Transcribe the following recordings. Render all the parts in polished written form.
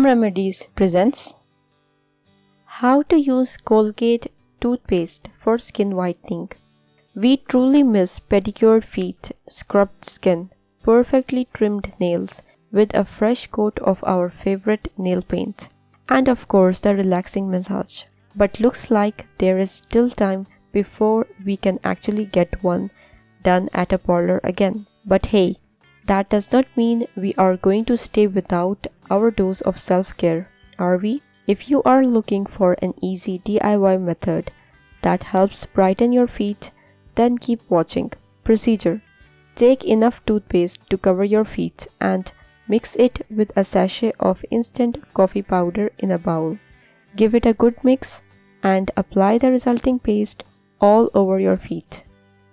Home Remedies presents how to use Colgate toothpaste for skin whitening. We truly miss pedicured feet, scrubbed skin, perfectly trimmed nails with a fresh coat of our favorite nail paint, and of course the relaxing massage. But looks like there is still time before we can actually get one done at a parlor again. But hey, that does not mean we are going to stay without our dose of self-care, are we? If you are looking for an easy DIY method that helps brighten your feet, then keep watching. Procedure: take enough toothpaste to cover your feet and mix it with a sachet of instant coffee powder in a bowl. Give it a good mix and apply the resulting paste all over your feet.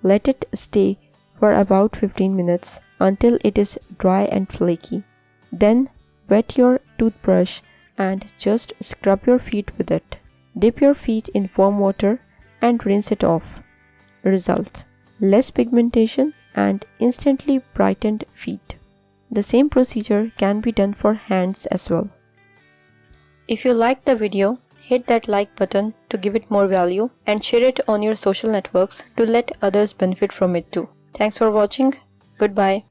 Let it stay for about 15 minutes until it is dry and flaky. Then wet your toothbrush and just scrub your feet with it. Dip your feet in warm water and rinse it off. Result: less pigmentation and instantly brightened feet. The same procedure can be done for hands as well. If you liked the video, hit that like button to give it more value and share it on your social networks to let others benefit from it too. Thanks for watching. Goodbye.